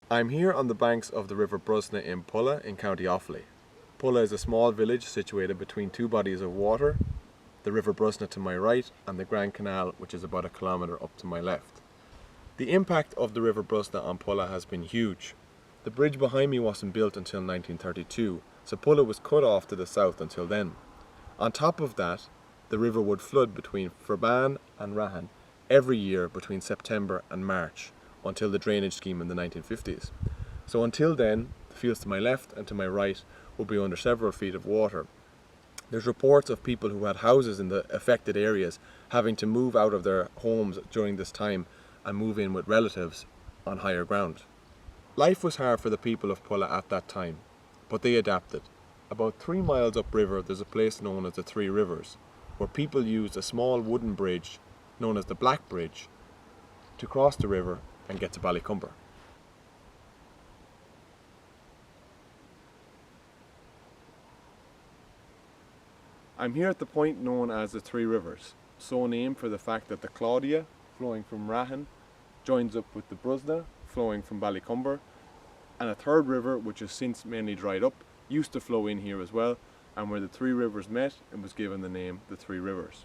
I'm here on the banks of the River Brosna in Pulla in County Offaly. Pulla is a small village situated between two bodies of water, the River Brosna to my right and the Grand Canal, which is about a kilometre up to my left. The impact of the River Brosna on Pulla has been huge. The bridge behind me wasn't built until 1932, so Pulla was cut off to the south until then. On top of that, the river would flood between Ferban and Rahan every year between September and March until the drainage scheme in the 1950s. So until then, the fields to my left and to my right would be under several feet of water. There's reports of people who had houses in the affected areas having to move out of their homes during this time and move in with relatives on higher ground. Life was hard for the people of Pulla at that time, but they adapted. About 3 miles upriver there's a place known as the Three Rivers, where people used a small wooden bridge, known as the Black Bridge, to cross the river and get to Ballycumber. I'm here at the point known as the Three Rivers, so named for the fact that the Claudia, flowing from Rahan, joins up with the Brosna, flowing from Ballycumber, and a third river, which has since mainly dried up, used to flow in here as well, and where the three rivers met, it was given the name the Three Rivers.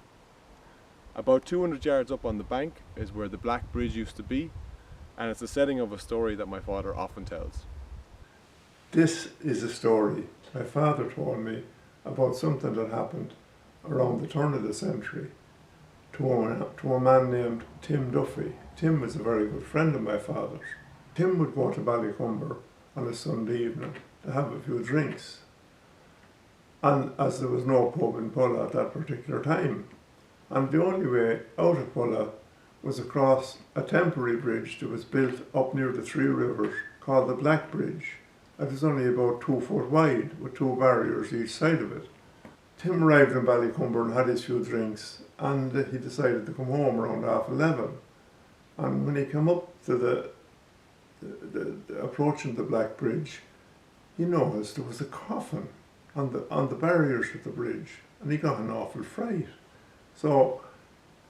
About 200 yards up on the bank is where the Black Bridge used to be, and it's the setting of a story that my father often tells. This is a story my father told me about something that happened around the turn of the century to a man named Tim Duffy. Tim was a very good friend of my father's. Tim would go to Ballycumber on a Sunday evening to have a few drinks. And as there was no pub in Pulla at that particular time, and the only way out of Pulla was across a temporary bridge that was built up near the Three Rivers called the Black Bridge. It was only about 2 foot wide with 2 barriers each side of it. Tim arrived in Ballycumber and had his few drinks, and he decided to come home around 11:30. And when he came up to the approaching the Black Bridge, he noticed there was a coffin on the barriers of the bridge, and he got an awful fright. So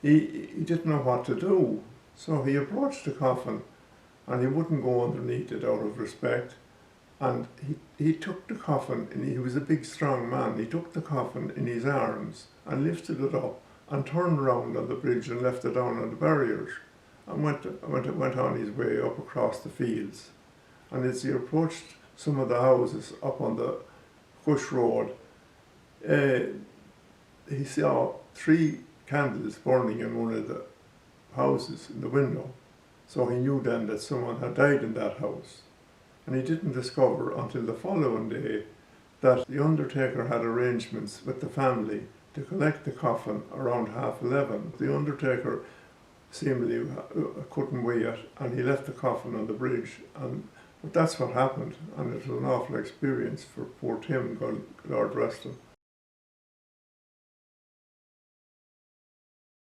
he didn't know what to do. So he approached the coffin, and he wouldn't go underneath it out of respect. And he took the coffin, and he was a big strong man, he took the coffin in his arms and lifted it up and turned around on the bridge and left it down on the barriers and went on his way up across the fields. And as he approached some of the houses up on the Cush Road, he saw 3 candles burning in one of the houses in the window. So he knew then that someone had died in that house. And he didn't discover until the following day that the undertaker had arrangements with the family to collect the coffin around 11:30. The undertaker seemingly couldn't wait, and he left the coffin on the bridge. But that's what happened, and it was an awful experience for poor Tim, God rest him.